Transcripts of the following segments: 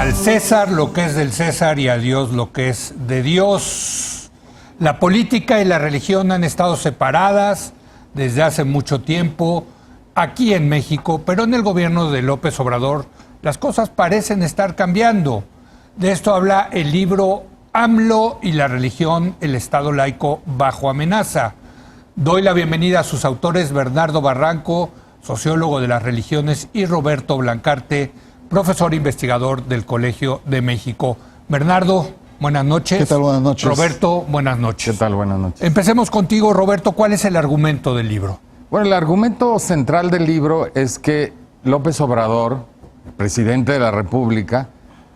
Al César lo que es del César y a Dios lo que es de Dios. La política y la religión han estado separadas desde hace mucho tiempo aquí en México, pero en el gobierno de López Obrador las cosas parecen estar cambiando. De esto habla el libro AMLO y la religión, el Estado laico bajo amenaza. Doy la bienvenida a sus autores, Bernardo Barranco, sociólogo de las religiones, y Roberto Blancarte, profesor investigador del Colegio de México. Bernardo, buenas noches. ¿Qué tal? Buenas noches. Roberto, buenas noches. ¿Qué tal? Buenas noches. Empecemos contigo, Roberto. ¿Cuál es el argumento del libro? Bueno, el argumento central del libro es que López Obrador, presidente de la República,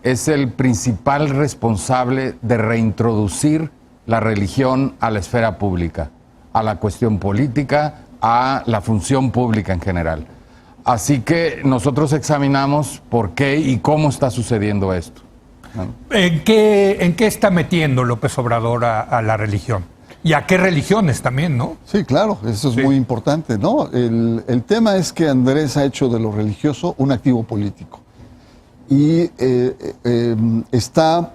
es el principal responsable de reintroducir la religión a la esfera pública, a la cuestión política, a la función pública en general. Así que nosotros examinamos por qué y cómo está sucediendo esto, ¿no? ¿En qué está metiendo López Obrador a la religión? ¿Y a qué religiones también, no? Sí, claro, eso es muy importante, ¿no? El tema es que Andrés ha hecho de lo religioso un activo político. Y está,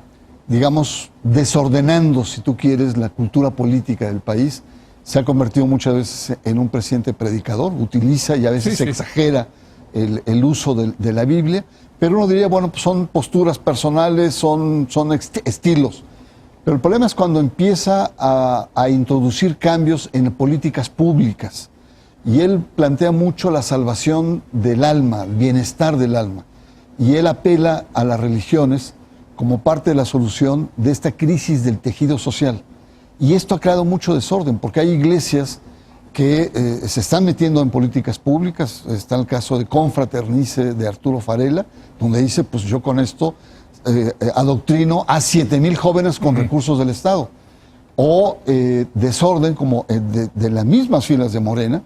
digamos, desordenando, si tú quieres, la cultura política del país. Se ha convertido muchas veces en un presidente predicador, utiliza y a veces exagera el uso de la Biblia, pero uno diría, bueno, pues son posturas personales, son estilos. Pero el problema es cuando empieza a introducir cambios en políticas públicas. Y él plantea mucho la salvación del alma, el bienestar del alma. Y él apela a las religiones como parte de la solución de esta crisis del tejido social. Y esto ha creado mucho desorden, porque hay iglesias que se están metiendo en políticas públicas. Está el caso de Confraternice de Arturo Farela, donde dice, pues yo con esto adoctrino a 7,000 jóvenes con recursos del Estado. O desorden como de las mismas filas de Morena,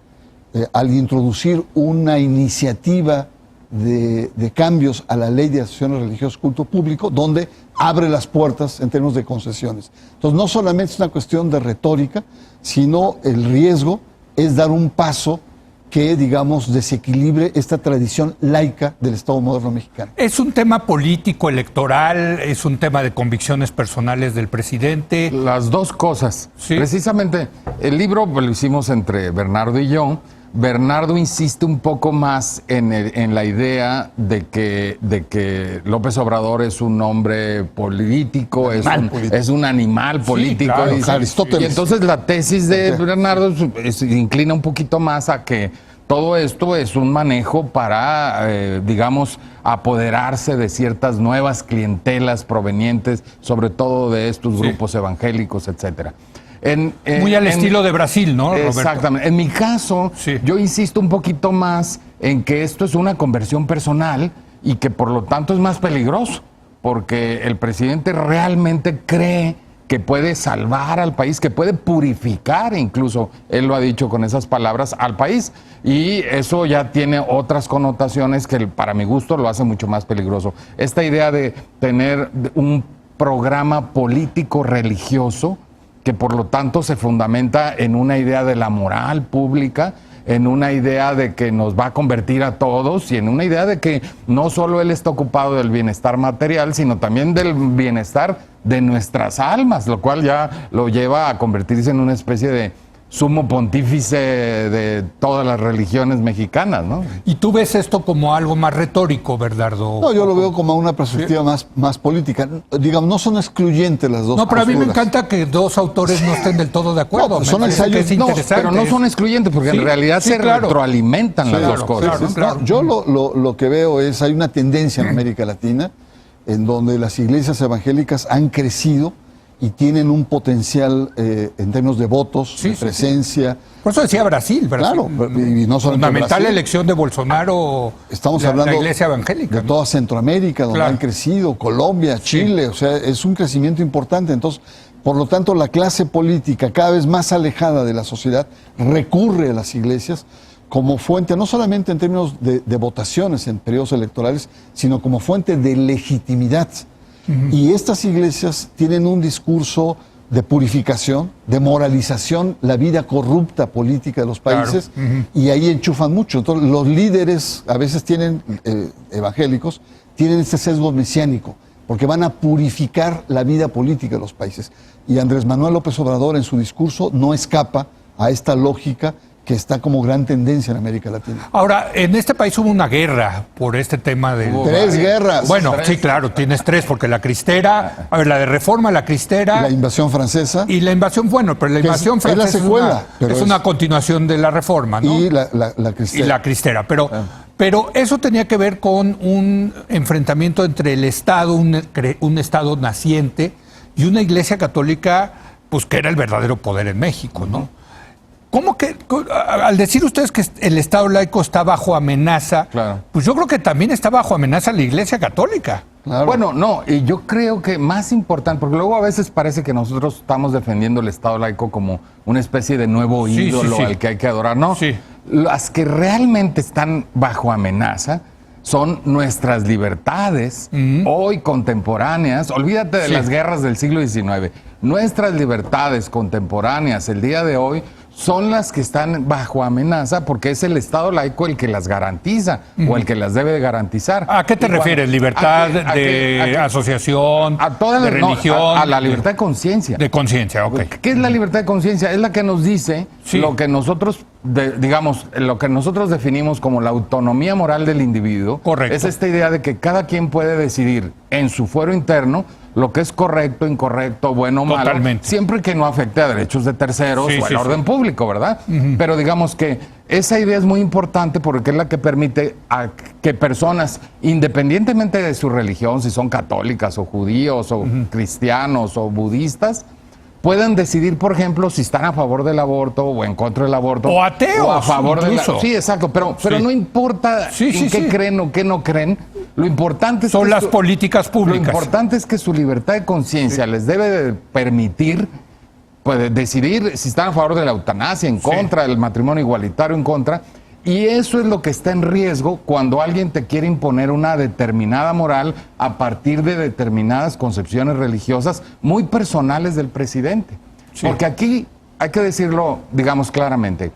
al introducir una iniciativa de cambios a la ley de asociaciones religiosas culto público, donde abre las puertas en términos de concesiones. Entonces, no solamente es una cuestión de retórica, sino el riesgo es dar un paso que, digamos, desequilibre esta tradición laica del Estado moderno mexicano. ¿Es un tema político, electoral? ¿Es un tema de convicciones personales del presidente? Las dos cosas. Sí. Precisamente, el libro pues, lo hicimos entre Bernardo y yo. Bernardo insiste un poco más en la idea de que López Obrador es un hombre político, es un animal político. Sí, claro, y entonces la tesis de Bernardo se inclina un poquito más a que todo esto es un manejo para, digamos, apoderarse de ciertas nuevas clientelas provenientes, sobre todo de estos grupos evangélicos, etcétera. Muy al estilo de Brasil, ¿no, Roberto? Exactamente. En mi caso, yo insisto un poquito más en que esto es una conversión personal y que por lo tanto es más peligroso, porque el presidente realmente cree que puede salvar al país, que puede purificar, incluso él lo ha dicho con esas palabras, al país. Y eso ya tiene otras connotaciones que para mi gusto lo hace mucho más peligroso. Esta idea de tener un programa político religioso que por lo tanto se fundamenta en una idea de la moral pública, en una idea de que nos va a convertir a todos y en una idea de que no solo él está ocupado del bienestar material, sino también del bienestar de nuestras almas, lo cual ya lo lleva a convertirse en una especie de sumo pontífice de todas las religiones mexicanas, ¿no? Y tú ves esto como algo más retórico, Bernardo. No, yo lo veo como una perspectiva más política. Digamos, no son excluyentes las dos. No, pero posturas. a mí me encanta que dos autores no estén del todo de acuerdo. No, son ensayos, es interesante. pero no son excluyentes, porque en realidad se retroalimentan las dos cosas. Claro. Yo lo que veo es, hay una tendencia en América Latina en donde las iglesias evangélicas han crecido y tienen un potencial en términos de votos, de presencia. Por eso decía Brasil. Claro, y no solamente fundamental Brasil. Elección de Bolsonaro. Estamos hablando la iglesia evangélica, de toda Centroamérica, donde han crecido, Colombia, Chile, o sea, es un crecimiento importante. Entonces, por lo tanto, la clase política, cada vez más alejada de la sociedad, recurre a las iglesias como fuente, no solamente en términos de votaciones en periodos electorales, sino como fuente de legitimidad. Y estas iglesias tienen un discurso de purificación, de moralización, la vida corrupta política de los países, y ahí enchufan mucho. Entonces, los líderes a veces tienen, evangélicos, tienen este sesgo mesiánico, porque van a purificar la vida política de los países. Y Andrés Manuel López Obrador en su discurso no escapa a esta lógica que está como gran tendencia en América Latina. Ahora, en este país hubo una guerra por este tema de... Tres guerras. Bueno, sí, claro, tienes tres, porque la cristera, a ver, la de reforma, la cristera... La invasión francesa. Y la invasión, bueno, pero la invasión francesa es la secuela, es una continuación de la reforma, ¿no? Y la cristera. Y la cristera, pero eso tenía que ver con un enfrentamiento entre el Estado, un Estado naciente, y una Iglesia Católica, pues que era el verdadero poder en México, ¿no? ¿Cómo que, al decir ustedes que el Estado laico está bajo amenaza, pues yo creo que también está bajo amenaza la Iglesia Católica? Claro. Bueno, no, y yo creo que más importante, porque luego a veces parece que nosotros estamos defendiendo el Estado laico como una especie de nuevo ídolo al que hay que adorar. No, las que realmente están bajo amenaza son nuestras libertades, hoy contemporáneas. Olvídate de las guerras del siglo XIX. Nuestras libertades contemporáneas, el día de hoy, son las que están bajo amenaza porque es el Estado laico el que las garantiza o el que las debe de garantizar. ¿A qué te refieres? ¿Libertad de asociación, de religión? A la libertad de conciencia. De conciencia, ok. ¿Qué es la libertad de conciencia? Es la que nos dice lo que nosotros, lo que nosotros definimos como la autonomía moral del individuo. Correcto. Es esta idea de que cada quien puede decidir en su fuero interno lo que es correcto, incorrecto, bueno o malo. Totalmente. Siempre que no afecte a derechos de terceros o al orden público, ¿verdad? Pero digamos que esa idea es muy importante porque es la que permite a que personas, independientemente de su religión, si son católicas o judíos o cristianos o budistas, puedan decidir, por ejemplo, si están a favor del aborto o en contra del aborto. O ateos, o a favor incluso. Sí, exacto. Pero no importa en qué creen o qué no creen. Lo importante es son las políticas públicas. Lo importante es que su libertad de conciencia les debe de permitir decidir si están a favor de la eutanasia, en contra del matrimonio igualitario, en contra. Y eso es lo que está en riesgo cuando alguien te quiere imponer una determinada moral a partir de determinadas concepciones religiosas muy personales del presidente. Porque aquí hay que decirlo, digamos claramente,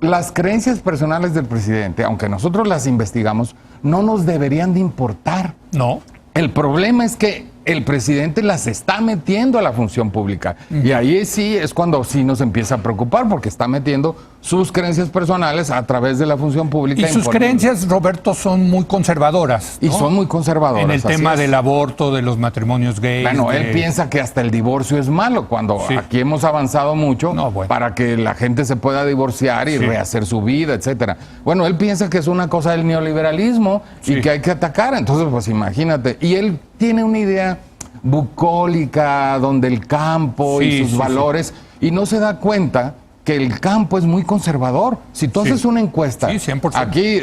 las creencias personales del presidente, aunque nosotros las investigamos, no nos deberían de importar. No. El problema es que el presidente las está metiendo a la función pública. Y ahí sí es cuando sí nos empieza a preocupar, porque está metiendo sus creencias personales a través de la función pública. Y sus creencias, Roberto, son muy conservadoras, ¿no? Y son muy conservadoras. En el tema del aborto, de los matrimonios gays. Bueno, él piensa que hasta el divorcio es malo, cuando aquí hemos avanzado mucho para que la gente se pueda divorciar y rehacer su vida, etcétera. Bueno, él piensa que es una cosa del neoliberalismo y que hay que atacar. Entonces, pues imagínate. Y él tiene una idea bucólica donde el campo y sus valores, y no se da cuenta que el campo es muy conservador. Si tú haces una encuesta aquí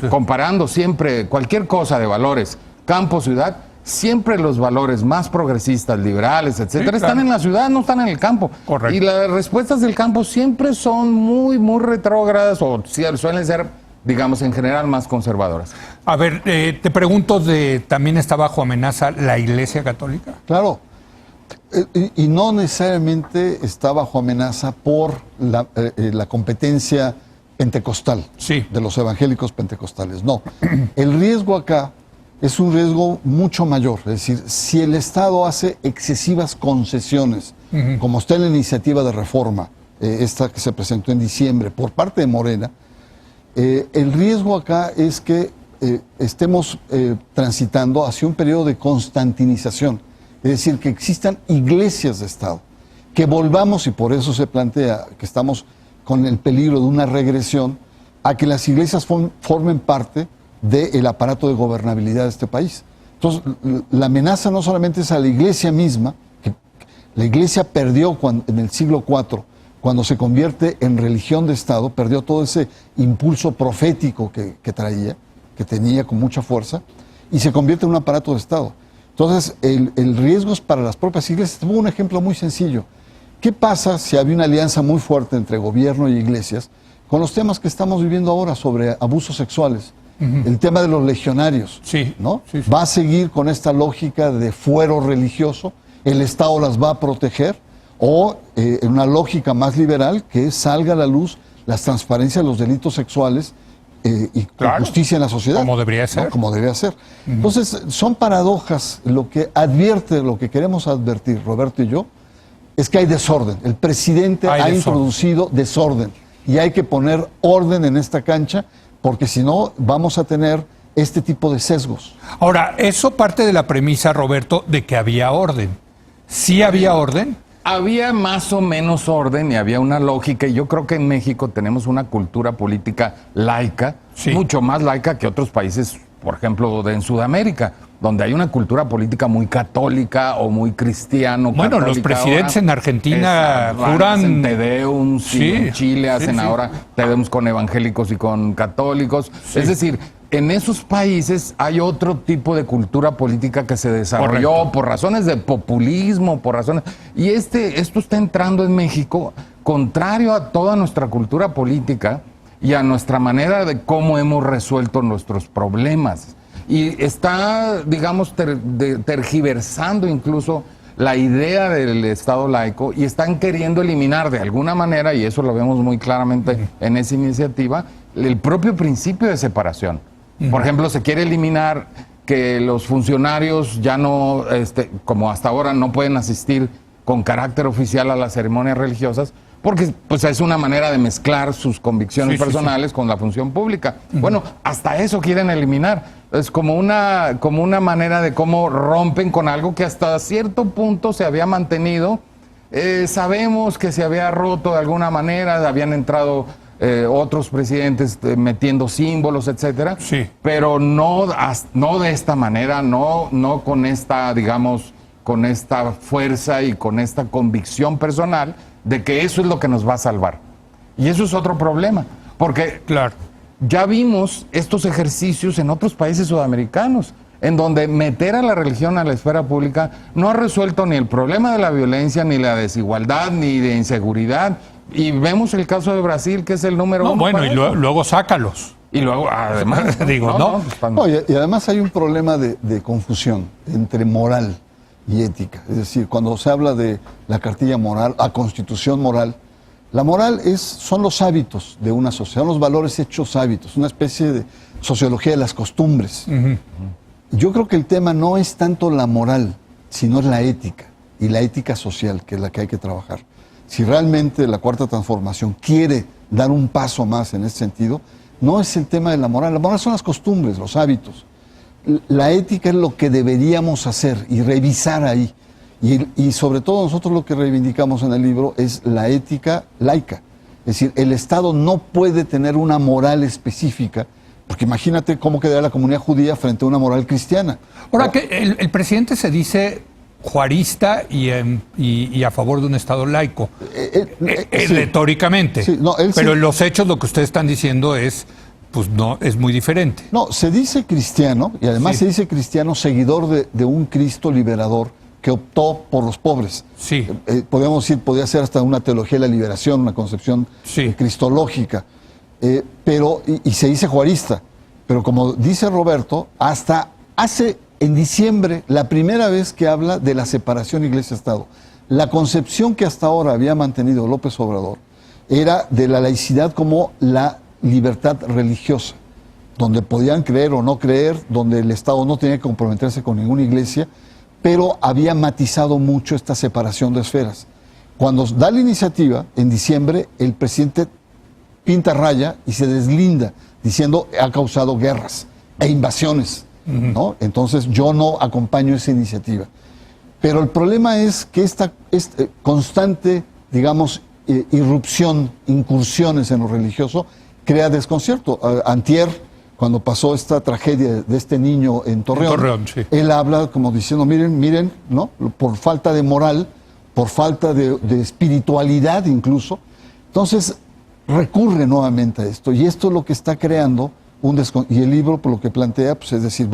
comparando siempre cualquier cosa de valores, campo, ciudad, siempre los valores más progresistas, liberales, etcétera, están en la ciudad, no están en el campo. Correcto. Y las respuestas del campo siempre son muy retrógradas o suelen ser, digamos, en general más conservadoras. A ver, te pregunto, ¿también está bajo amenaza la Iglesia Católica? Claro. Y no necesariamente está bajo amenaza por la competencia pentecostal de los evangélicos pentecostales. No. El riesgo acá es un riesgo mucho mayor. Es decir, si el Estado hace excesivas concesiones, como está en la iniciativa de reforma, esta que se presentó en diciembre por parte de Morena, el riesgo acá es que estemos transitando hacia un periodo de constantinización, es decir, que existan iglesias de Estado, que volvamos, y por eso se plantea que estamos con el peligro de una regresión, a que las iglesias formen parte del aparato de gobernabilidad de este país. Entonces, la amenaza no solamente es a la iglesia misma, que la iglesia perdió en el siglo IV, cuando se convierte en religión de Estado, perdió todo ese impulso profético que tenía con mucha fuerza, y se convierte en un aparato de Estado. Entonces, el riesgo es para las propias iglesias. Tengo un ejemplo muy sencillo. ¿Qué pasa si había una alianza muy fuerte entre gobierno y iglesias con los temas que estamos viviendo ahora sobre abusos sexuales? El tema de los legionarios, ¿no? ¿Va a seguir con esta lógica de fuero religioso? ¿El Estado las va a proteger? ¿O en una lógica más liberal que salga a la luz las transparencias de los delitos sexuales y con justicia en la sociedad. Como debería ser. ¿no? Como debería ser. Entonces, son paradojas. Lo que queremos advertir, Roberto y yo, es que hay desorden. El presidente ha introducido desorden y hay que poner orden en esta cancha porque si no vamos a tener este tipo de sesgos. Ahora, eso parte de la premisa, Roberto, de que había orden. ¿Sí había orden? Había más o menos orden y había una lógica, y yo creo que en México tenemos una cultura política laica, mucho más laica que otros países, por ejemplo, en Sudamérica, donde hay una cultura política muy católica o muy cristiano. Bueno, los presidentes ahora en Argentina juran Te Deum, en Chile hacen ahora Te Deum con evangélicos y con católicos. Es decir, en esos países hay otro tipo de cultura política que se desarrolló por razones de populismo, por razones... Y esto está entrando en México contrario a toda nuestra cultura política y a nuestra manera de cómo hemos resuelto nuestros problemas. Y está, digamos, tergiversando incluso la idea del Estado laico y están queriendo eliminar de alguna manera, y eso lo vemos muy claramente en esa iniciativa, el propio principio de separación. Por ejemplo, se quiere eliminar que los funcionarios ya no, como hasta ahora, no pueden asistir con carácter oficial a las ceremonias religiosas, porque pues es una manera de mezclar sus convicciones personales con la función pública. Bueno, hasta eso quieren eliminar. Es como una manera de cómo rompen con algo que hasta cierto punto se había mantenido. Sabemos que se había roto de alguna manera, habían entrado otros presidentes metiendo símbolos, etcétera, pero no de esta manera, no con esta, digamos, con esta fuerza y con esta convicción personal de que eso es lo que nos va a salvar. Y eso es otro problema, porque ya vimos estos ejercicios en otros países sudamericanos, en donde meter a la religión a la esfera pública no ha resuelto ni el problema de la violencia, ni la desigualdad, ni de inseguridad. Y vemos el caso de Brasil, que es el número uno. Bueno, y luego sácalos. Y luego, además... digo, y además hay un problema de confusión entre moral y ética. Es decir, cuando se habla de la cartilla moral, a constitución moral, la moral son los hábitos de una sociedad, son los valores hechos hábitos, una especie de sociología de las costumbres. Yo creo que el tema no es tanto la moral, sino es la ética, y la ética social, que es la que hay que trabajar. Si realmente la Cuarta Transformación quiere dar un paso más en ese sentido, no es el tema de la moral son las costumbres, los hábitos. La ética es lo que deberíamos hacer y revisar ahí. Y sobre todo nosotros lo que reivindicamos en el libro es la ética laica. Es decir, el Estado no puede tener una moral específica, porque imagínate cómo quedaría la comunidad judía frente a una moral cristiana. Ahora, que el presidente se dice juarista y a favor de un Estado laico, retóricamente. Pero en los hechos lo que ustedes están diciendo es... pues no, es muy diferente. No, se dice cristiano, y además se dice cristiano seguidor de un Cristo liberador que optó por los pobres. Podríamos decir, podría ser hasta una teología de la liberación, una concepción cristológica. Y se dice juarista. Pero como dice Roberto, hasta en diciembre, la primera vez que habla de la separación Iglesia-Estado. La concepción que hasta ahora había mantenido López Obrador era de la laicidad como la libertad religiosa, donde podían creer o no creer, donde el Estado no tenía que comprometerse con ninguna iglesia, pero había matizado mucho esta separación de esferas. Cuando da la iniciativa, en diciembre, el presidente pinta raya y se deslinda, diciendo ha causado guerras e invasiones, ¿no? Entonces yo no acompaño esa iniciativa. Pero el problema es que esta constante, digamos, irrupción, incursiones en lo religioso, crea desconcierto. Antier, cuando pasó esta tragedia de este niño en Torreón, él habla como diciendo, miren, ¿no? Por falta de moral, por falta de espiritualidad incluso. Entonces, recurre nuevamente a esto. Y esto es lo que está creando y el libro, por lo que plantea, pues es decir,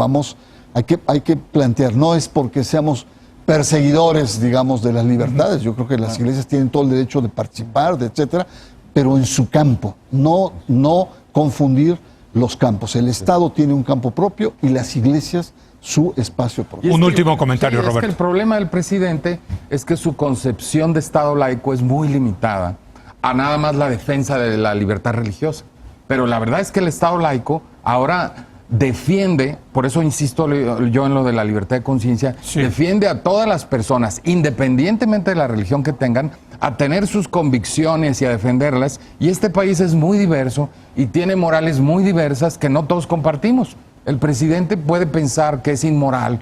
hay que plantear, no es porque seamos perseguidores, digamos, de las libertades. Yo creo que las iglesias tienen todo el derecho de participar, etcétera, pero en su campo, no confundir los campos. El Estado tiene un campo propio y las iglesias su espacio propio. Un último comentario, Roberto. Es que el problema del presidente es que su concepción de Estado laico es muy limitada a nada más la defensa de la libertad religiosa. Pero la verdad es que el Estado laico ahora defiende, por eso insisto yo en lo de la libertad de conciencia, defiende a todas las personas, independientemente de la religión que tengan, a tener sus convicciones y a defenderlas. Y este país es muy diverso y tiene morales muy diversas que no todos compartimos. El presidente puede pensar que es inmoral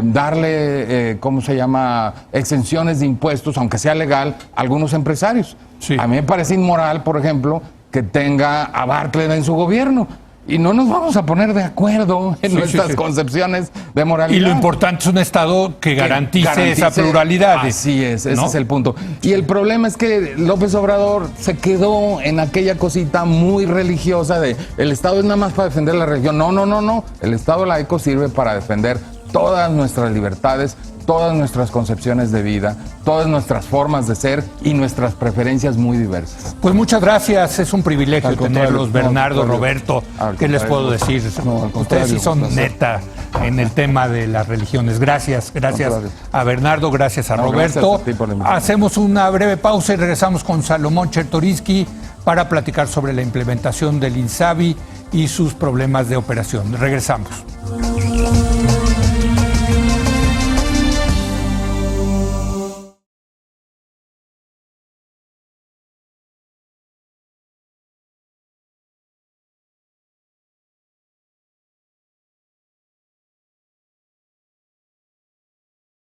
darle, exenciones de impuestos, aunque sea legal, a algunos empresarios. Sí. A mí me parece inmoral, por ejemplo, que tenga a Bartlett en su gobierno. Y no nos vamos a poner de acuerdo en nuestras concepciones de moralidad. Y lo importante es un Estado que garantice esa pluralidad. Así es, ese es el punto. Y el problema es que López Obrador se quedó en aquella cosita muy religiosa de el Estado es nada más para defender la religión. No. El Estado laico sirve para defender todas nuestras libertades, todas nuestras concepciones de vida, todas nuestras formas de ser y nuestras preferencias muy diversas. Pues muchas gracias, es un privilegio tenerlos, Bernardo, Roberto. ¿Qué les puedo decir? Ustedes sí son neta en el tema de las religiones. Gracias a Bernardo, gracias a Roberto. Hacemos una breve pausa y regresamos con Salomón Chertoriski para platicar sobre la implementación del INSABI y sus problemas de operación. Regresamos.